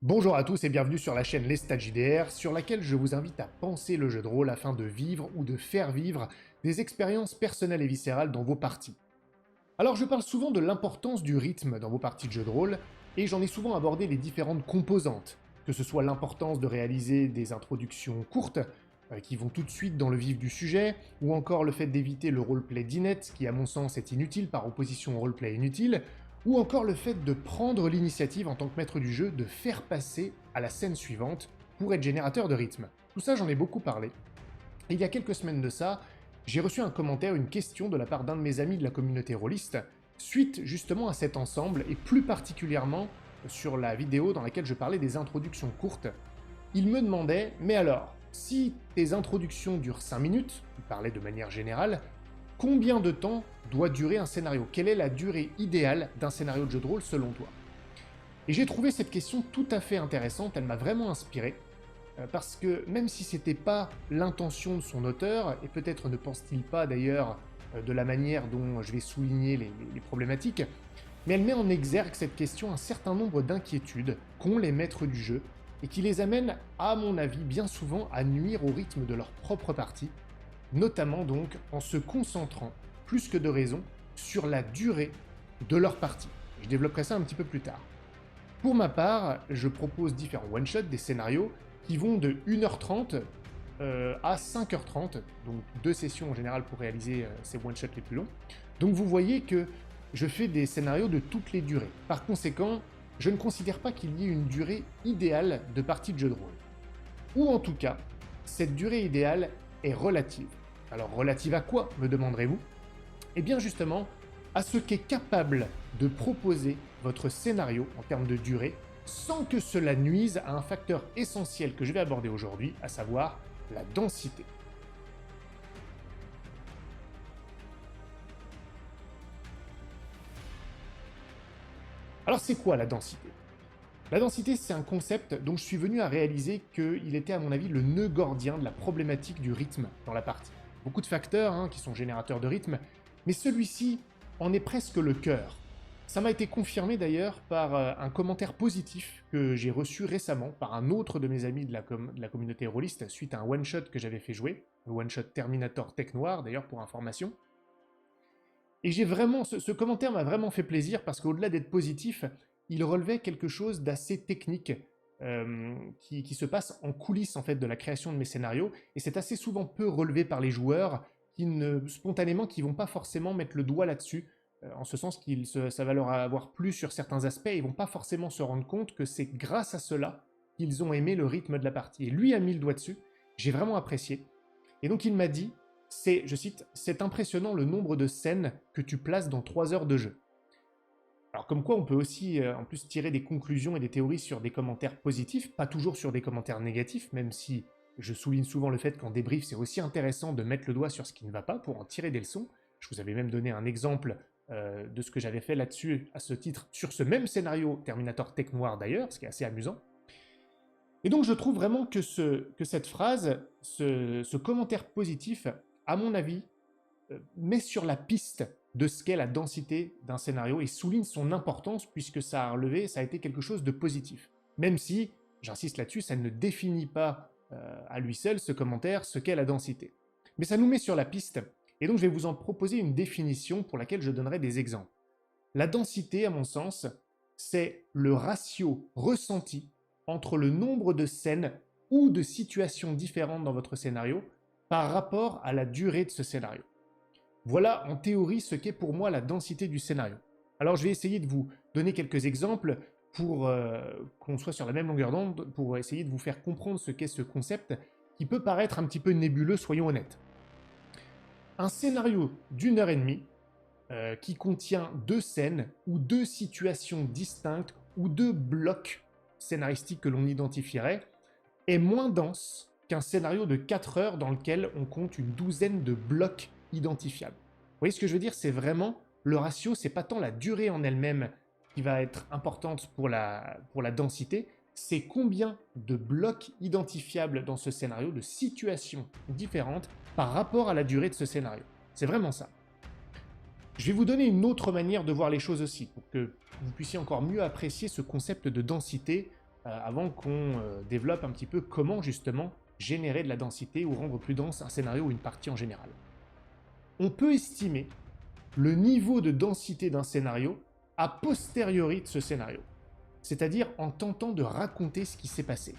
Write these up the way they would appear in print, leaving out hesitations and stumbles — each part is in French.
Bonjour à tous et bienvenue sur la chaîne Les Stats JDR, sur laquelle je vous invite à penser le jeu de rôle afin de vivre ou de faire vivre des expériences personnelles et viscérales dans vos parties. Alors je parle souvent de l'importance du rythme dans vos parties de jeu de rôle, et j'en ai souvent abordé les différentes composantes, que ce soit l'importance de réaliser des introductions courtes, qui vont tout de suite dans le vif du sujet, ou encore le fait d'éviter le roleplay d'inette, qui à mon sens est inutile par opposition au roleplay inutile, ou encore le fait de prendre l'initiative en tant que maître du jeu, de faire passer à la scène suivante pour être générateur de rythme. Tout ça, j'en ai beaucoup parlé. Et il y a quelques semaines de ça, j'ai reçu un commentaire, une question de la part d'un de mes amis de la communauté rôliste, suite justement à cet ensemble, et plus particulièrement sur la vidéo dans laquelle je parlais des introductions courtes. Il me demandait, mais alors, si tes introductions durent 5 minutes, il parlait de manière générale, combien de temps doit durer un scénario? Quelle est la durée idéale d'un scénario de jeu de rôle selon toi? Et j'ai trouvé cette question tout à fait intéressante, elle m'a vraiment inspiré, parce que même si c'était pas l'intention de son auteur, et peut-être ne pense-t-il pas d'ailleurs de la manière dont je vais souligner les problématiques, mais elle met en exergue cette question un certain nombre d'inquiétudes qu'ont les maîtres du jeu, et qui les amènent, à mon avis, bien souvent à nuire au rythme de leur propre partie, notamment donc en se concentrant, plus que de raison, sur la durée de leur partie. Je développerai ça un petit peu plus tard. Pour ma part, je propose différents one-shots, des scénarios, qui vont de 1h30 à 5h30, donc 2 sessions en général pour réaliser ces one-shots les plus longs. Donc vous voyez que je fais des scénarios de toutes les durées. Par conséquent, je ne considère pas qu'il y ait une durée idéale de partie de jeu de rôle. Ou en tout cas, cette durée idéale est relative. Alors relative à quoi, me demanderez-vous? Eh bien justement, à ce qu'est capable de proposer votre scénario en termes de durée, sans que cela nuise à un facteur essentiel que je vais aborder aujourd'hui, à savoir la densité. Alors c'est quoi la densité? La densité, c'est un concept dont je suis venu à réaliser qu'il était à mon avis le nœud gordien de la problématique du rythme dans la partie. Beaucoup de facteurs qui sont générateurs de rythme, mais celui-ci en est presque le cœur. Ça m'a été confirmé d'ailleurs par un commentaire positif que j'ai reçu récemment par un autre de mes amis de la communauté rôliste suite à un one-shot que j'avais fait jouer, le one-shot Terminator Tech Noir d'ailleurs pour information. Et j'ai vraiment, ce commentaire m'a vraiment fait plaisir parce qu'au-delà d'être positif, il relevait quelque chose d'assez technique qui se passe en coulisses en fait de la création de mes scénarios, et c'est assez souvent peu relevé par les joueurs spontanément qui vont pas forcément mettre le doigt là-dessus, en ce sens ça va leur avoir plu sur certains aspects, et ils vont pas forcément se rendre compte que c'est grâce à cela qu'ils ont aimé le rythme de la partie. Et lui a mis le doigt dessus, j'ai vraiment apprécié. Et donc il m'a dit, je cite, c'est impressionnant le nombre de scènes que tu places dans 3 heures de jeu. Alors comme quoi on peut aussi en plus tirer des conclusions et des théories sur des commentaires positifs, pas toujours sur des commentaires négatifs, même si je souligne souvent le fait qu'en débrief c'est aussi intéressant de mettre le doigt sur ce qui ne va pas pour en tirer des leçons. Je vous avais même donné un exemple de ce que j'avais fait là-dessus à ce titre, sur ce même scénario Terminator Tech Noir d'ailleurs, ce qui est assez amusant. Et donc je trouve vraiment que cette phrase, ce commentaire positif, à mon avis, met sur la piste de ce qu'est la densité d'un scénario et souligne son importance puisque ça a été quelque chose de positif. Même si, j'insiste là-dessus, ça ne définit pas à lui seul, ce commentaire, ce qu'est la densité. Mais ça nous met sur la piste, et donc je vais vous en proposer une définition pour laquelle je donnerai des exemples. La densité, à mon sens, c'est le ratio ressenti entre le nombre de scènes ou de situations différentes dans votre scénario par rapport à la durée de ce scénario. Voilà en théorie ce qu'est pour moi la densité du scénario. Alors je vais essayer de vous donner quelques exemples pour qu'on soit sur la même longueur d'onde, pour essayer de vous faire comprendre ce qu'est ce concept qui peut paraître un petit peu nébuleux, soyons honnêtes. Un scénario d'1 heure et demie qui contient 2 scènes ou 2 situations distinctes ou 2 blocs scénaristiques que l'on identifierait est moins dense qu'un scénario de 4 heures dans lequel on compte une douzaine de blocs identifiables. Vous voyez ce que je veux dire? C'est vraiment le ratio, c'est pas tant la durée en elle-même qui va être importante pour la densité, c'est combien de blocs identifiables dans ce scénario, de situations différentes par rapport à la durée de ce scénario. C'est vraiment ça. Je vais vous donner une autre manière de voir les choses aussi, pour que vous puissiez encore mieux apprécier ce concept de densité avant qu'on développe un petit peu comment justement générer de la densité ou rendre plus dense un scénario ou une partie en général. On peut estimer le niveau de densité d'un scénario a posteriori de ce scénario, c'est-à-dire en tentant de raconter ce qui s'est passé.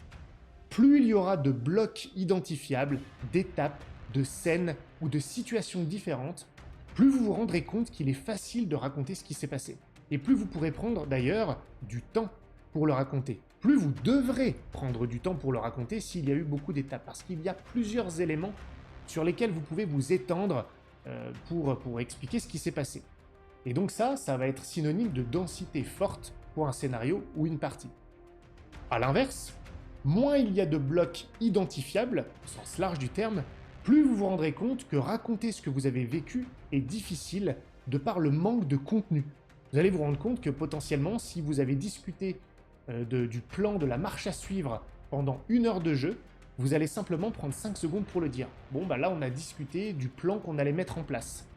Plus il y aura de blocs identifiables, d'étapes, de scènes ou de situations différentes, plus vous vous rendrez compte qu'il est facile de raconter ce qui s'est passé. Et plus vous pourrez prendre d'ailleurs du temps pour le raconter. Plus vous devrez prendre du temps pour le raconter s'il y a eu beaucoup d'étapes, parce qu'il y a plusieurs éléments sur lesquels vous pouvez vous étendre pour expliquer ce qui s'est passé. Et donc ça va être synonyme de densité forte pour un scénario ou une partie. A l'inverse, moins il y a de blocs identifiables, au sens large du terme, plus vous vous rendrez compte que raconter ce que vous avez vécu est difficile de par le manque de contenu. Vous allez vous rendre compte que potentiellement, si vous avez discuté du plan de la marche à suivre pendant 1 heure de jeu, vous allez simplement prendre 5 secondes pour le dire. Bon, bah là, on a discuté du plan qu'on allait mettre en place.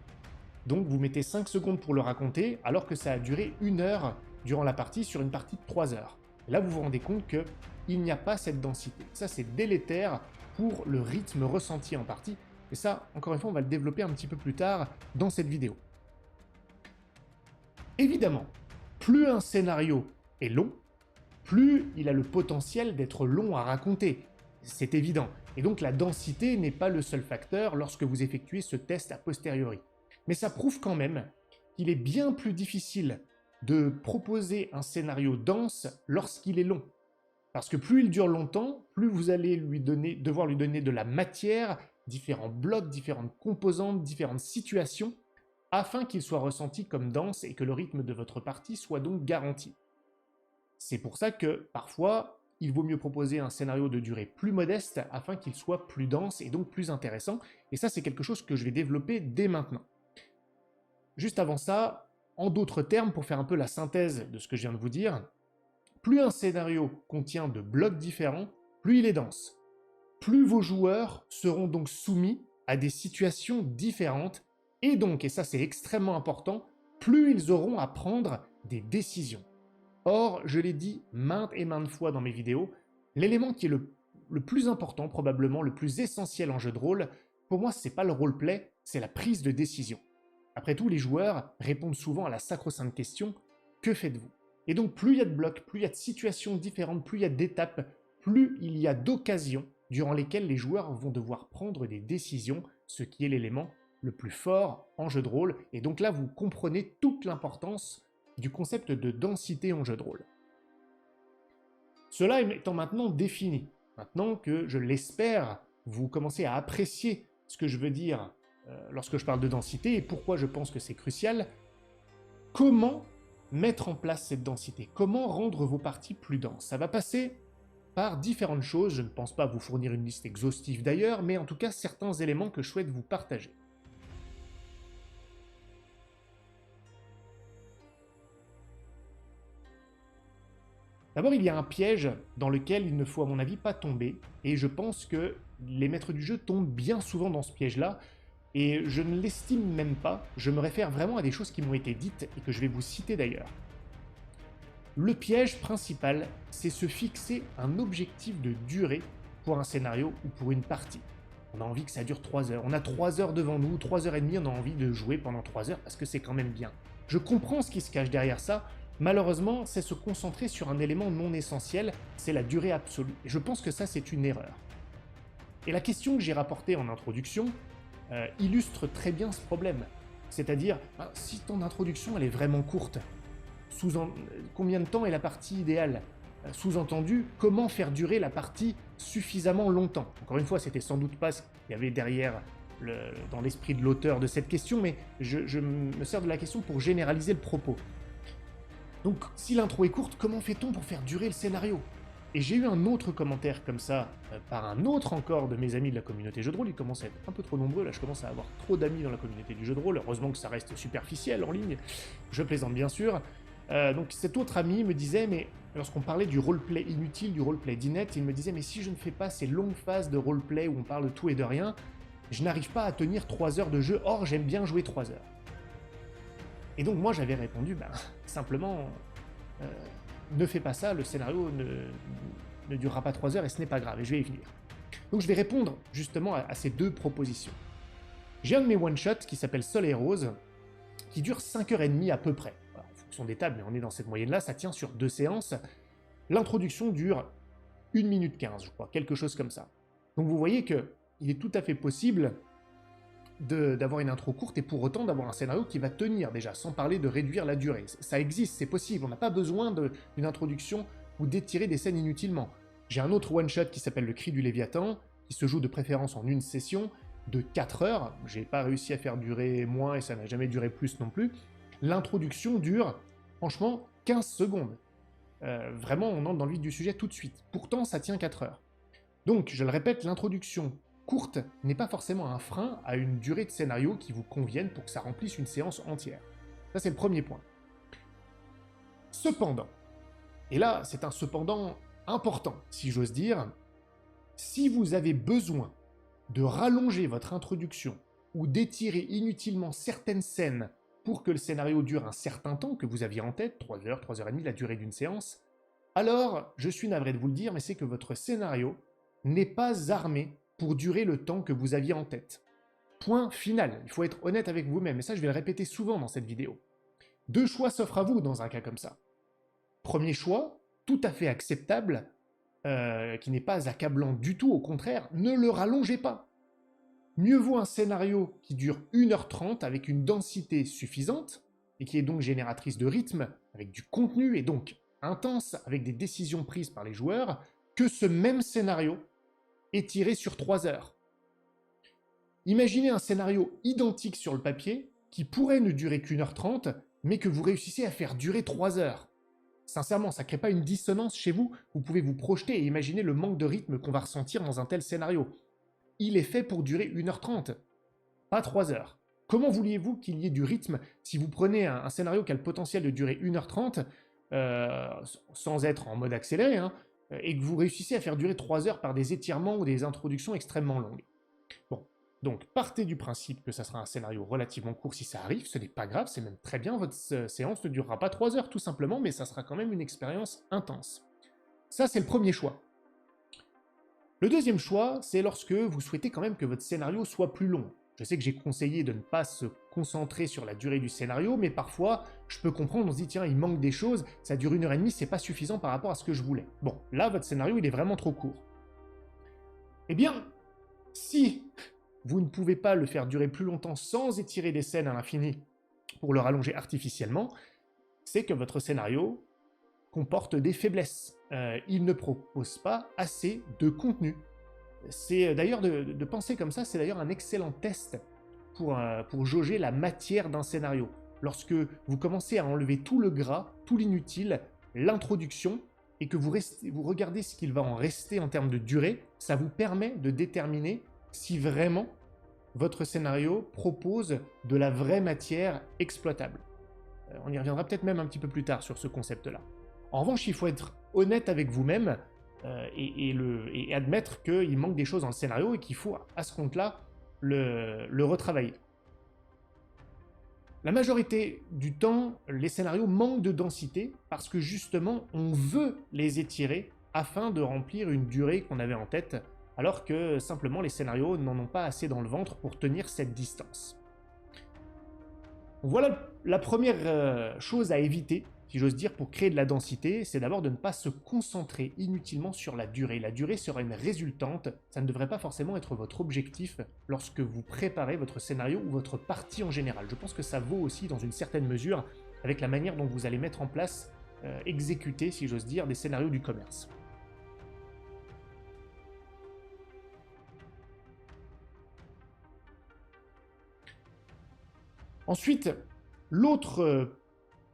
Donc, vous mettez 5 secondes pour le raconter, alors que ça a duré 1 heure durant la partie sur une partie de 3 heures. Et là, vous vous rendez compte qu'il n'y a pas cette densité. Ça, c'est délétère pour le rythme ressenti en partie. Et ça, encore une fois, on va le développer un petit peu plus tard dans cette vidéo. Évidemment, plus un scénario est long, plus il a le potentiel d'être long à raconter. C'est évident. Et donc la densité n'est pas le seul facteur lorsque vous effectuez ce test a posteriori. Mais ça prouve quand même qu'il est bien plus difficile de proposer un scénario dense lorsqu'il est long. Parce que plus il dure longtemps, plus vous allez devoir lui donner de la matière, différents blocs, différentes composantes, différentes situations, afin qu'il soit ressenti comme dense et que le rythme de votre partie soit donc garanti. C'est pour ça que, parfois, il vaut mieux proposer un scénario de durée plus modeste afin qu'il soit plus dense et donc plus intéressant. Et ça, c'est quelque chose que je vais développer dès maintenant. Juste avant ça, en d'autres termes, pour faire un peu la synthèse de ce que je viens de vous dire, plus un scénario contient de blocs différents, plus il est dense. Plus vos joueurs seront donc soumis à des situations différentes, et donc, et ça c'est extrêmement important, plus ils auront à prendre des décisions. Or, je l'ai dit maintes et maintes fois dans mes vidéos, l'élément qui est le plus important, probablement le plus essentiel en jeu de rôle, pour moi c'est pas le roleplay, c'est la prise de décision. Après tout, les joueurs répondent souvent à la sacro-sainte question « Que faites-vous » Et donc plus il y a de blocs, plus il y a de situations différentes, plus il y a d'étapes, plus il y a d'occasions durant lesquelles les joueurs vont devoir prendre des décisions, ce qui est l'élément le plus fort en jeu de rôle. Et donc là, vous comprenez toute l'importance du concept de densité en jeu de rôle. Cela étant maintenant défini, maintenant que je l'espère, vous commencez à apprécier ce que je veux dire lorsque je parle de densité et pourquoi je pense que c'est crucial, comment mettre en place cette densité? Comment rendre vos parties plus denses? Ça va passer par différentes choses, je ne pense pas vous fournir une liste exhaustive d'ailleurs, mais en tout cas certains éléments que je souhaite vous partager. D'abord, il y a un piège dans lequel il ne faut à mon avis pas tomber, et je pense que les maîtres du jeu tombent bien souvent dans ce piège-là, et je ne l'estime même pas, je me réfère vraiment à des choses qui m'ont été dites et que je vais vous citer d'ailleurs. Le piège principal, c'est se fixer un objectif de durée pour un scénario ou pour une partie. On a envie que ça dure 3 heures, on a 3 heures devant nous, 3 heures et demie, on a envie de jouer pendant 3 heures parce que c'est quand même bien. Je comprends ce qui se cache derrière ça, malheureusement, c'est se concentrer sur un élément non essentiel, c'est la durée absolue. Et je pense que ça, c'est une erreur. Et la question que j'ai rapportée en introduction illustre très bien ce problème. C'est-à-dire, si ton introduction elle est vraiment courte, combien de temps est la partie idéale? Sous-entendu, comment faire durer la partie suffisamment longtemps? Encore une fois, c'était sans doute pas ce qu'il y avait derrière dans l'esprit de l'auteur de cette question, mais je me sers de la question pour généraliser le propos. Donc, si l'intro est courte, comment fait-on pour faire durer le scénario? Et j'ai eu un autre commentaire comme ça, par un autre encore de mes amis de la communauté jeu de rôle. Ils commencent à être un peu trop nombreux, là je commence à avoir trop d'amis dans la communauté du jeu de rôle. Heureusement que ça reste superficiel en ligne, je plaisante bien sûr. Donc cet autre ami me disait, mais lorsqu'on parlait du roleplay inutile, du roleplay d'inepte, il me disait, mais si je ne fais pas ces longues phases de roleplay où on parle de tout et de rien, je n'arrive pas à tenir 3 heures de jeu, or j'aime bien jouer 3 heures. Et donc moi j'avais répondu, simplement, ne fais pas ça, le scénario ne durera pas 3 heures et ce n'est pas grave, et je vais y venir. Donc je vais répondre justement à ces deux propositions. J'ai un de mes one-shots qui s'appelle Sol et Rose, qui dure 5h30 à peu près. Alors, en fonction des tables, mais on est dans cette moyenne-là, ça tient sur 2 séances. L'introduction dure 1 minute 15, je crois, quelque chose comme ça. Donc vous voyez qu'il est tout à fait possible d'avoir une intro courte et pour autant d'avoir un scénario qui va tenir déjà, sans parler de réduire la durée. Ça existe, c'est possible, on n'a pas besoin d'une introduction ou d'étirer des scènes inutilement. J'ai un autre one-shot qui s'appelle Le Cri du Léviathan, qui se joue de préférence en une session de 4 heures. J'ai pas réussi à faire durer moins et ça n'a jamais duré plus non plus. L'introduction dure, franchement, 15 secondes. Vraiment, on entre dans le vif du sujet tout de suite. Pourtant, ça tient 4 heures. Donc, je le répète, l'introduction courte n'est pas forcément un frein à une durée de scénario qui vous convienne pour que ça remplisse une séance entière. Ça, c'est le premier point. Cependant, et là, c'est un cependant important, si j'ose dire, si vous avez besoin de rallonger votre introduction ou d'étirer inutilement certaines scènes pour que le scénario dure un certain temps que vous aviez en tête, 3 heures, 3h30, la durée d'une séance, alors, je suis navré de vous le dire, mais c'est que votre scénario n'est pas armé pour durer le temps que vous aviez en tête. Point final, il faut être honnête avec vous-même, et ça je vais le répéter souvent dans cette vidéo. 2 choix s'offrent à vous dans un cas comme ça. Premier choix, tout à fait acceptable, qui n'est pas accablant du tout, au contraire, ne le rallongez pas. Mieux vaut un scénario qui dure 1h30 avec une densité suffisante, et qui est donc génératrice de rythme, avec du contenu, et donc intense, avec des décisions prises par les joueurs, que ce même scénario étiré sur 3 heures. Imaginez un scénario identique sur le papier, qui pourrait ne durer qu'1h30, mais que vous réussissez à faire durer 3 heures. Sincèrement, ça ne crée pas une dissonance chez vous? Vous pouvez vous projeter et imaginer le manque de rythme qu'on va ressentir dans un tel scénario. Il est fait pour durer 1h30, pas 3 heures. Comment vouliez-vous qu'il y ait du rythme si vous prenez un scénario qui a le potentiel de durer 1h30, sans être en mode accéléré, hein, et que vous réussissez à faire durer 3 heures par des étirements ou des introductions extrêmement longues? Bon, donc partez du principe que ça sera un scénario relativement court si ça arrive, ce n'est pas grave, c'est même très bien, votre séance ne durera pas 3 heures tout simplement, mais ça sera quand même une expérience intense. Ça, c'est le premier choix. Le deuxième choix, c'est lorsque vous souhaitez quand même que votre scénario soit plus long. Je sais que j'ai conseillé de ne pas se concentrer sur la durée du scénario, mais parfois, je peux comprendre, on se dit, tiens, il manque des choses, ça dure 1h30, c'est pas suffisant par rapport à ce que je voulais. Bon, là, votre scénario, il est vraiment trop court. Eh bien, si vous ne pouvez pas le faire durer plus longtemps sans étirer des scènes à l'infini pour le rallonger artificiellement, c'est que votre scénario comporte des faiblesses. Il ne propose pas assez de contenu. C'est d'ailleurs de penser comme ça, c'est d'ailleurs un excellent test pour jauger la matière d'un scénario. Lorsque vous commencez à enlever tout le gras, tout l'inutile, l'introduction, et que vous regardez ce qu'il va en rester en termes de durée, ça vous permet de déterminer si vraiment votre scénario propose de la vraie matière exploitable. On y reviendra peut-être même un petit peu plus tard sur ce concept-là. En revanche, il faut être honnête avec vous-même et admettre qu'il manque des choses dans le scénario et qu'il faut, à ce compte-là, le retravailler. La majorité du temps, les scénarios manquent de densité parce que justement, on veut les étirer afin de remplir une durée qu'on avait en tête, alors que simplement les scénarios n'en ont pas assez dans le ventre pour tenir cette distance. Voilà la première chose à éviter, si j'ose dire, pour créer de la densité, c'est d'abord de ne pas se concentrer inutilement sur la durée. La durée sera une résultante, ça ne devrait pas forcément être votre objectif lorsque vous préparez votre scénario ou votre partie en général. Je pense que ça vaut aussi dans une certaine mesure avec la manière dont vous allez mettre en place, exécuter, si j'ose dire, des scénarios du commerce. Ensuite, l'autre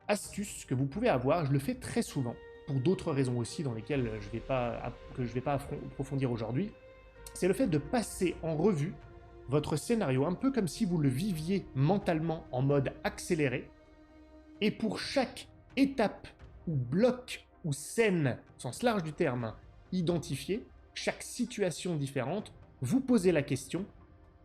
astuce que vous pouvez avoir, je le fais très souvent, pour d'autres raisons aussi dans lesquelles je ne vais pas approfondir aujourd'hui, c'est le fait de passer en revue votre scénario, un peu comme si vous le viviez mentalement en mode accéléré, et pour chaque étape ou bloc ou scène, au sens large du terme, identifié, chaque situation différente, vous posez la question: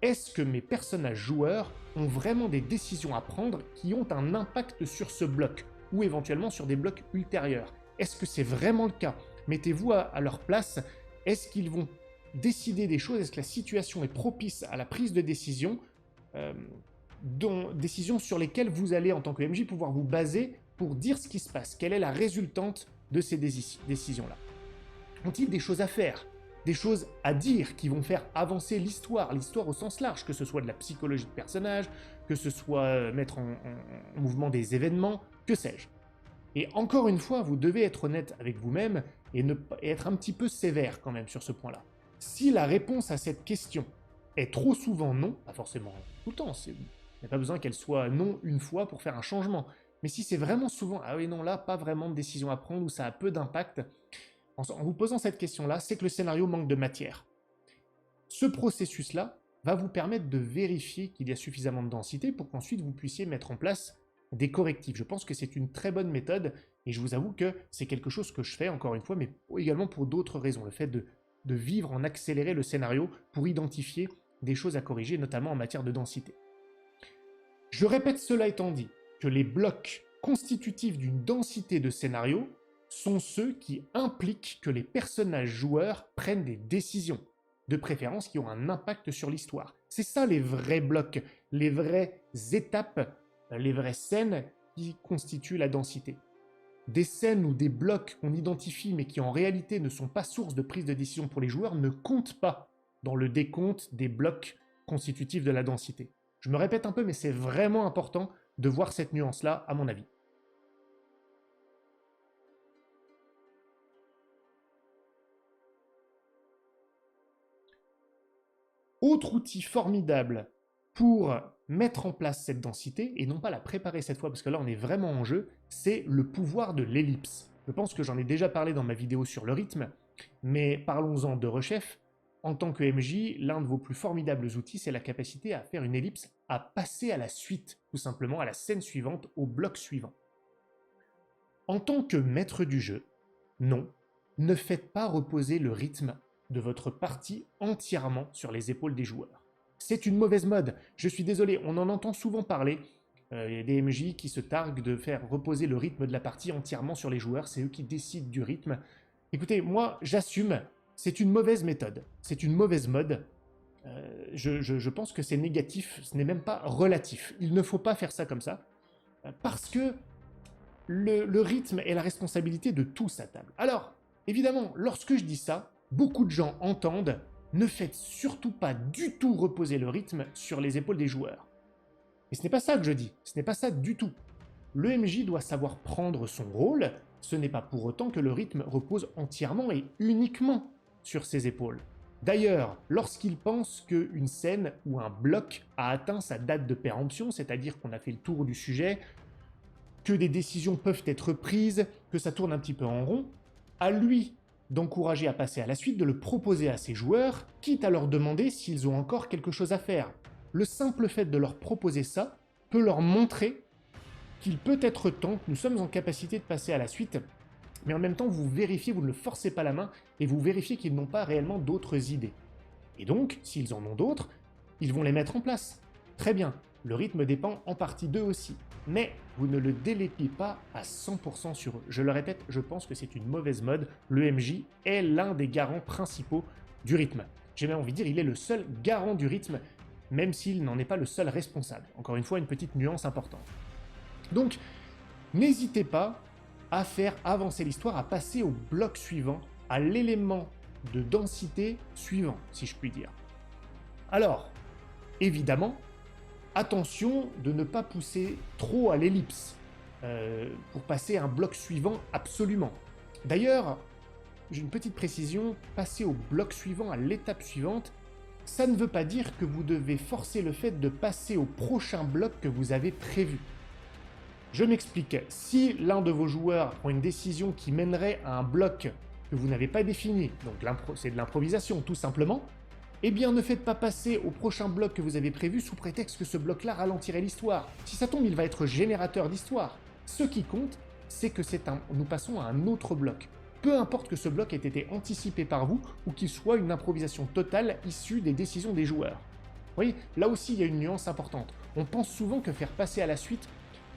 est-ce que mes personnages joueurs ont vraiment des décisions à prendre qui ont un impact sur ce bloc, ou éventuellement sur des blocs ultérieurs? Est-ce que c'est vraiment le cas? Mettez-vous à leur place. Est-ce qu'ils vont décider des choses? Est-ce que la situation est propice à la prise de décision, décisions sur lesquelles vous allez, en tant que MJ, pouvoir vous baser pour dire ce qui se passe? Quelle est la résultante de ces décisions-là? Ont-ils des choses à faire? Des choses à dire qui vont faire avancer l'histoire au sens large, que ce soit de la psychologie de personnage, que ce soit mettre en mouvement des événements, que sais-je. Et encore une fois, vous devez être honnête avec vous-même et être un petit peu sévère quand même sur ce point-là. Si la réponse à cette question est trop souvent non, pas forcément tout le temps, il n'y a pas besoin qu'elle soit non une fois pour faire un changement, mais si c'est vraiment souvent, ah oui non là, pas vraiment de décision à prendre ou ça a peu d'impact, en vous posant cette question-là, c'est que le scénario manque de matière. Ce processus-là va vous permettre de vérifier qu'il y a suffisamment de densité pour qu'ensuite vous puissiez mettre en place des correctifs. Je pense que c'est une très bonne méthode et je vous avoue que c'est quelque chose que je fais encore une fois, mais également pour d'autres raisons. Le fait de vivre en accéléré le scénario pour identifier des choses à corriger, notamment en matière de densité. Je répète cela étant dit, que les blocs constitutifs d'une densité de scénario sont ceux qui impliquent que les personnages joueurs prennent des décisions, de préférence qui ont un impact sur l'histoire. C'est ça les vrais blocs, les vraies étapes, les vraies scènes qui constituent la densité. Des scènes ou des blocs qu'on identifie mais qui en réalité ne sont pas source de prise de décision pour les joueurs ne comptent pas dans le décompte des blocs constitutifs de la densité. Je me répète un peu, mais c'est vraiment important de voir cette nuance-là, à mon avis. Autre outil formidable pour mettre en place cette densité, et non pas la préparer cette fois, parce que là on est vraiment en jeu, c'est le pouvoir de l'ellipse. Je pense que j'en ai déjà parlé dans ma vidéo sur le rythme, mais parlons-en de Rechef. En tant que MJ, l'un de vos plus formidables outils, c'est la capacité à faire une ellipse, à passer à la suite, tout simplement à la scène suivante, au bloc suivant. En tant que maître du jeu, non, ne faites pas reposer le rythme de votre partie entièrement sur les épaules des joueurs. C'est une mauvaise mode, je suis désolé, on en entend souvent parler, il y a des MJ qui se targuent de faire reposer le rythme de la partie entièrement sur les joueurs, c'est eux qui décident du rythme. Écoutez, moi j'assume, c'est une mauvaise méthode, c'est une mauvaise mode, je pense que c'est négatif, ce n'est même pas relatif, il ne faut pas faire ça comme ça, parce que le rythme est la responsabilité de tous à table. Alors, évidemment, lorsque je dis ça, beaucoup de gens entendent « ne faites surtout pas du tout reposer le rythme sur les épaules des joueurs ». Et ce n'est pas ça que je dis, ce n'est pas ça du tout. Le MJ doit savoir prendre son rôle, ce n'est pas pour autant que le rythme repose entièrement et uniquement sur ses épaules. D'ailleurs, lorsqu'il pense qu'une scène ou un bloc a atteint sa date de péremption, c'est-à-dire qu'on a fait le tour du sujet, que des décisions peuvent être prises, que ça tourne un petit peu en rond, à lui d'encourager à passer à la suite, de le proposer à ses joueurs, quitte à leur demander s'ils ont encore quelque chose à faire. Le simple fait de leur proposer ça peut leur montrer qu'il peut être temps que nous sommes en capacité de passer à la suite, mais en même temps vous vérifiez, vous ne le forcez pas la main, et vous vérifiez qu'ils n'ont pas réellement d'autres idées. Et donc, s'ils en ont d'autres, ils vont les mettre en place. Très bien, le rythme dépend en partie d'eux aussi, mais vous ne le déléguez pas à 100% sur eux. Je le répète, je pense que c'est une mauvaise mode, le MJ est l'un des garants principaux du rythme. J'ai même envie de dire, il est le seul garant du rythme, même s'il n'en est pas le seul responsable. Encore une fois, une petite nuance importante. Donc, n'hésitez pas à faire avancer l'histoire, à passer au bloc suivant, à l'élément de densité suivant, si je puis dire. Alors, évidemment, attention de ne pas pousser trop à l'ellipse pour passer à un bloc suivant absolument. D'ailleurs, j'ai une petite précision, passer au bloc suivant, à l'étape suivante, ça ne veut pas dire que vous devez forcer le fait de passer au prochain bloc que vous avez prévu. Je m'explique, si l'un de vos joueurs prend une décision qui mènerait à un bloc que vous n'avez pas défini, donc c'est de l'improvisation tout simplement, eh bien ne faites pas passer au prochain bloc que vous avez prévu sous prétexte que ce bloc-là ralentirait l'histoire. Si ça tombe, il va être générateur d'histoire. Ce qui compte, c'est que nous passons à un autre bloc. Peu importe que ce bloc ait été anticipé par vous ou qu'il soit une improvisation totale issue des décisions des joueurs. Vous voyez, là aussi il y a une nuance importante. On pense souvent que faire passer à la suite,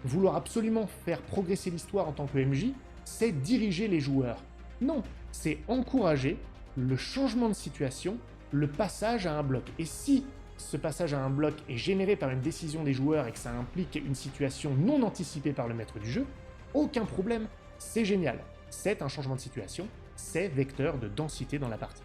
vouloir absolument faire progresser l'histoire en tant que MJ, c'est diriger les joueurs. Non, c'est encourager le changement de situation, le passage à un bloc. Et si ce passage à un bloc est généré par une décision des joueurs et que ça implique une situation non anticipée par le maître du jeu, aucun problème, c'est génial. C'est un changement de situation, c'est vecteur de densité dans la partie.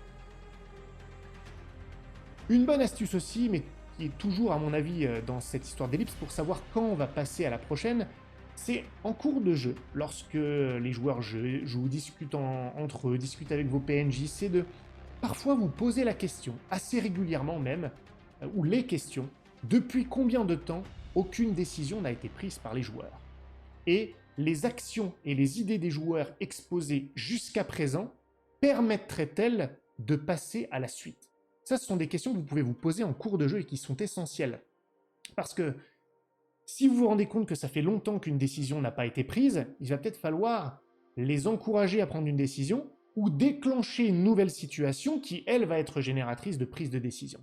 Une bonne astuce aussi, mais qui est toujours à mon avis dans cette histoire d'ellipse pour savoir quand on va passer à la prochaine, c'est en cours de jeu, lorsque les joueurs jouent, discutent entre eux, discutent avec vos PNJ, c'est de parfois vous poser la question, assez régulièrement même, ou les questions, depuis combien de temps aucune décision n'a été prise par les joueurs. Et les actions et les idées des joueurs exposées jusqu'à présent permettraient-elles de passer à la suite? Ça, ce sont des questions que vous pouvez vous poser en cours de jeu et qui sont essentielles. Parce que si vous vous rendez compte que ça fait longtemps qu'une décision n'a pas été prise, il va peut-être falloir les encourager à prendre une décision ou déclencher une nouvelle situation qui, elle, va être génératrice de prise de décision.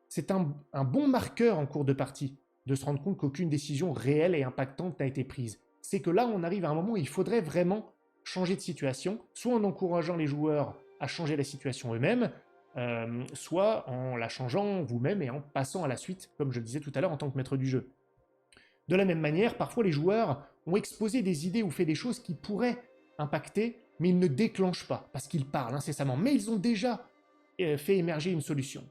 C'est un bon marqueur en cours de partie de se rendre compte qu'aucune décision réelle et impactante n'a été prise. C'est que là, on arrive à un moment où il faudrait vraiment changer de situation, soit en encourageant les joueurs à changer la situation eux-mêmes, soit en la changeant vous-même et en passant à la suite, comme je le disais tout à l'heure, en tant que maître du jeu. De la même manière, parfois les joueurs ont exposé des idées ou fait des choses qui pourraient impacter, mais ils ne déclenchent pas, parce qu'ils parlent incessamment, mais ils ont déjà fait émerger une solution.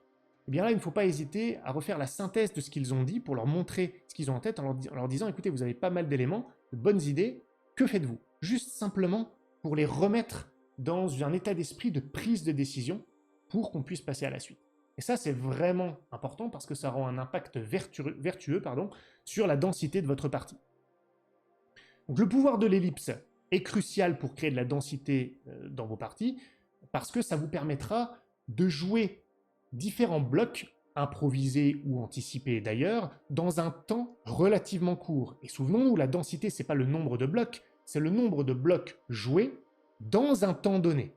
Et bien là, il ne faut pas hésiter à refaire la synthèse de ce qu'ils ont dit pour leur montrer ce qu'ils ont en tête en leur disant « Écoutez, vous avez pas mal d'éléments, de bonnes idées, que faites-vous » Juste simplement pour les remettre dans un état d'esprit de prise de décision pour qu'on puisse passer à la suite. Et ça, c'est vraiment important parce que ça rend un impact vertueux sur la densité de votre partie. Donc le pouvoir de l'ellipse est crucial pour créer de la densité dans vos parties parce que ça vous permettra de jouer différents blocs, improvisés ou anticipés d'ailleurs, dans un temps relativement court. Et souvenons-nous, la densité, c'est pas le nombre de blocs, c'est le nombre de blocs joués dans un temps donné.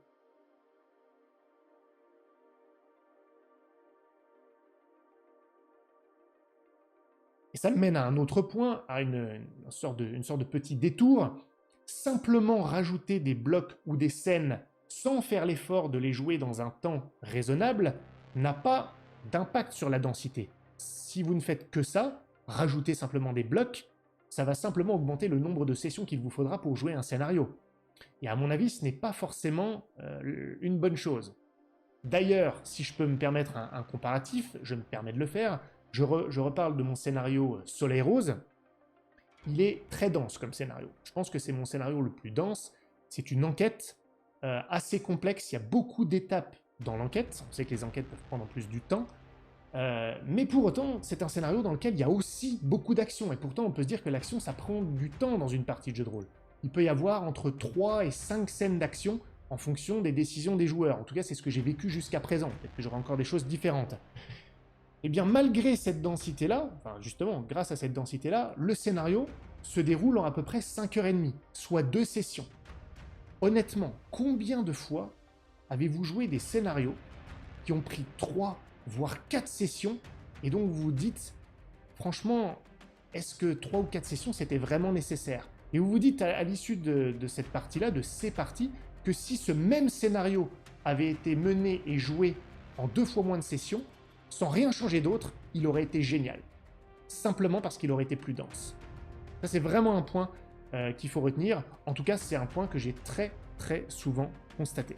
Et ça me mène à un autre point, à une sorte de petit détour. Simplement rajouter des blocs ou des scènes sans faire l'effort de les jouer dans un temps raisonnable n'a pas d'impact sur la densité. Si vous ne faites que ça, rajouter simplement des blocs, ça va simplement augmenter le nombre de sessions qu'il vous faudra pour jouer un scénario. Et à mon avis, ce n'est pas forcément une bonne chose. D'ailleurs, si je peux me permettre un comparatif, je me permets de le faire, je reparle de mon scénario Soleil Rose. Il est très dense comme scénario. Je pense que c'est mon scénario le plus dense. C'est une enquête assez complexe, il y a beaucoup d'étapes dans l'enquête. On sait que les enquêtes peuvent prendre en plus du temps. Mais pour autant, c'est un scénario dans lequel il y a aussi beaucoup d'action. Et pourtant, on peut se dire que l'action, ça prend du temps dans une partie de jeu de rôle. Il peut y avoir entre 3 et 5 scènes d'action en fonction des décisions des joueurs. En tout cas, c'est ce que j'ai vécu jusqu'à présent. Peut-être que j'aurai encore des choses différentes. Et bien, malgré cette densité-là, enfin justement, grâce à cette densité-là, le scénario se déroule en à peu près 5h30, soit 2 sessions. Honnêtement, combien de fois avez-vous joué des scénarios qui ont pris 3, voire 4 sessions, et donc vous vous dites, franchement, est-ce que 3 ou 4 sessions, c'était vraiment nécessaire? Et vous vous dites à l'issue de cette partie-là, de ces parties, que si ce même scénario avait été mené et joué en 2 fois moins de sessions, sans rien changer d'autre, il aurait été génial. Simplement parce qu'il aurait été plus dense. Ça, c'est vraiment un point qu'il faut retenir. En tout cas, c'est un point que j'ai très, très souvent constaté.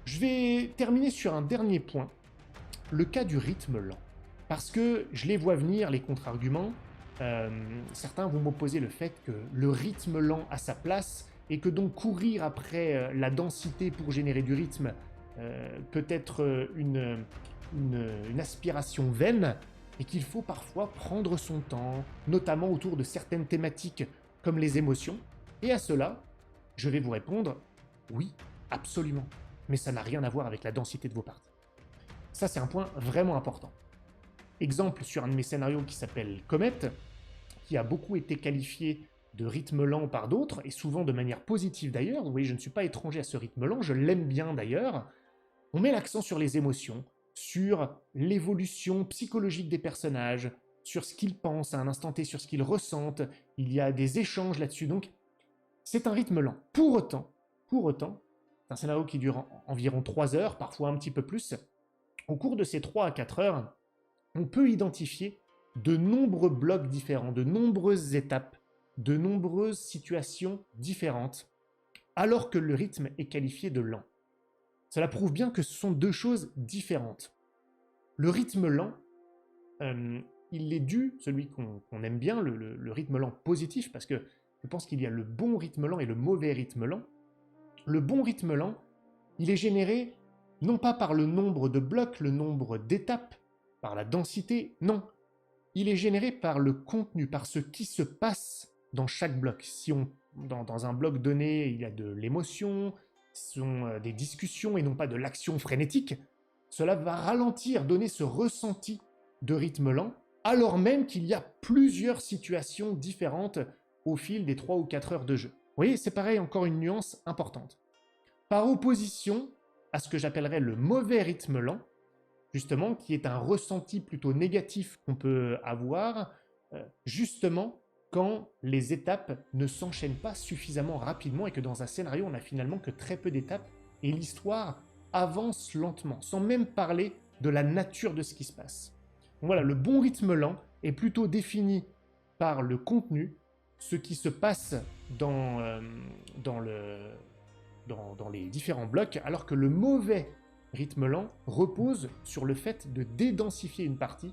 Je vais terminer sur un dernier point, le cas du rythme lent. Parce que je les vois venir, les contre-arguments. Certains vont m'opposer le fait que le rythme lent a sa place et que donc courir après la densité pour générer du rythme peut être une aspiration vaine et qu'il faut parfois prendre son temps, notamment autour de certaines thématiques comme les émotions. Et à cela, je vais vous répondre oui, absolument. Mais ça n'a rien à voir avec la densité de vos parties. Ça, c'est un point vraiment important. Exemple sur un de mes scénarios qui s'appelle Comet, qui a beaucoup été qualifié de rythme lent par d'autres, et souvent de manière positive d'ailleurs. Vous voyez, je ne suis pas étranger à ce rythme lent, je l'aime bien d'ailleurs. On met l'accent sur les émotions, sur l'évolution psychologique des personnages, sur ce qu'ils pensent à un instant T, sur ce qu'ils ressentent. Il y a des échanges là-dessus, donc c'est un rythme lent. Pour autant, c'est un scénario qui dure environ 3 heures, parfois un petit peu plus. Au cours de ces 3 à 4 heures, on peut identifier de nombreux blocs différents, de nombreuses étapes, de nombreuses situations différentes, alors que le rythme est qualifié de lent. Cela prouve bien que ce sont deux choses différentes. Le rythme lent, il est dû, celui qu'on aime bien, le rythme lent positif, parce que je pense qu'il y a le bon rythme lent et le mauvais rythme lent. Le bon rythme lent, il est généré non pas par le nombre de blocs, le nombre d'étapes, par la densité, non. Il est généré par le contenu, par ce qui se passe dans chaque bloc. Si dans un bloc donné, il y a de l'émotion, ce sont des discussions et non pas de l'action frénétique, cela va ralentir, donner ce ressenti de rythme lent, alors même qu'il y a plusieurs situations différentes au fil des 3 ou 4 heures de jeu. Vous voyez, c'est pareil, encore une nuance importante. Par opposition à ce que j'appellerais le mauvais rythme lent, justement, qui est un ressenti plutôt négatif qu'on peut avoir, justement, quand les étapes ne s'enchaînent pas suffisamment rapidement et que dans un scénario, on n'a finalement que très peu d'étapes et l'histoire avance lentement, sans même parler de la nature de ce qui se passe. Donc voilà, le bon rythme lent est plutôt défini par le contenu, ce qui se passe dans les différents blocs, alors que le mauvais rythme lent repose sur le fait de dédensifier une partie,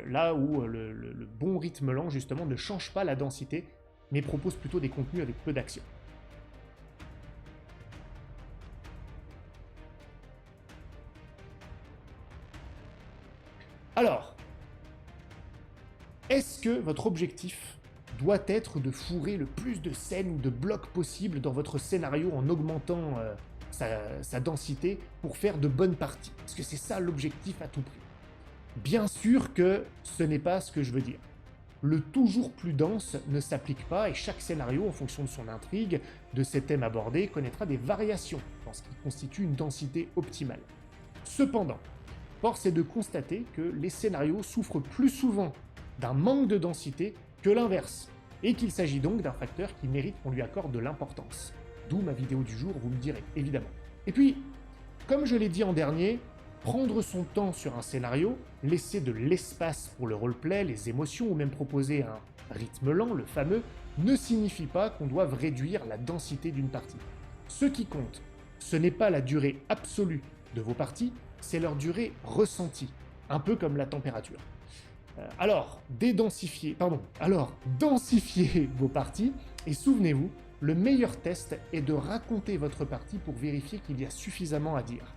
là où le bon rythme lent, justement, ne change pas la densité, mais propose plutôt des contenus avec peu d'action. Alors, est-ce que votre objectif doit être de fourrer le plus de scènes ou de blocs possible dans votre scénario en augmentant sa densité pour faire de bonnes parties? Est-ce que c'est ça l'objectif à tout prix? Bien sûr que ce n'est pas ce que je veux dire. Le toujours plus dense ne s'applique pas et chaque scénario, en fonction de son intrigue, de ses thèmes abordés, connaîtra des variations dans ce qui constitue une densité optimale. Cependant, force est de constater que les scénarios souffrent plus souvent d'un manque de densité que l'inverse, et qu'il s'agit donc d'un facteur qui mérite qu'on lui accorde de l'importance. D'où ma vidéo du jour, vous me direz, évidemment. Et puis, comme je l'ai dit en dernier, prendre son temps sur un scénario, laisser de l'espace pour le roleplay, les émotions, ou même proposer un rythme lent, le fameux, ne signifie pas qu'on doive réduire la densité d'une partie. Ce qui compte, ce n'est pas la durée absolue de vos parties, c'est leur durée ressentie, un peu comme la température. Alors, densifiez vos parties, et souvenez-vous, le meilleur test est de raconter votre partie pour vérifier qu'il y a suffisamment à dire.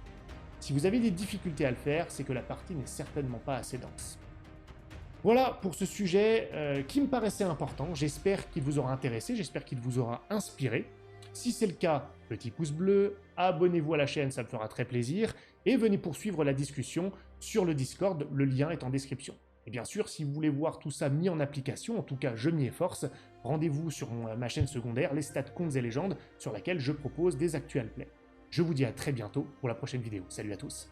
Si vous avez des difficultés à le faire, c'est que la partie n'est certainement pas assez dense. Voilà pour ce sujet qui me paraissait important. J'espère qu'il vous aura intéressé, j'espère qu'il vous aura inspiré. Si c'est le cas, petit pouce bleu, abonnez-vous à la chaîne, ça me fera très plaisir, et venez poursuivre la discussion sur le Discord, le lien est en description. Et bien sûr, si vous voulez voir tout ça mis en application, en tout cas je m'y efforce, rendez-vous sur ma chaîne secondaire, les stats, contes et légendes, sur laquelle je propose des actual plays. Je vous dis à très bientôt pour la prochaine vidéo. Salut à tous.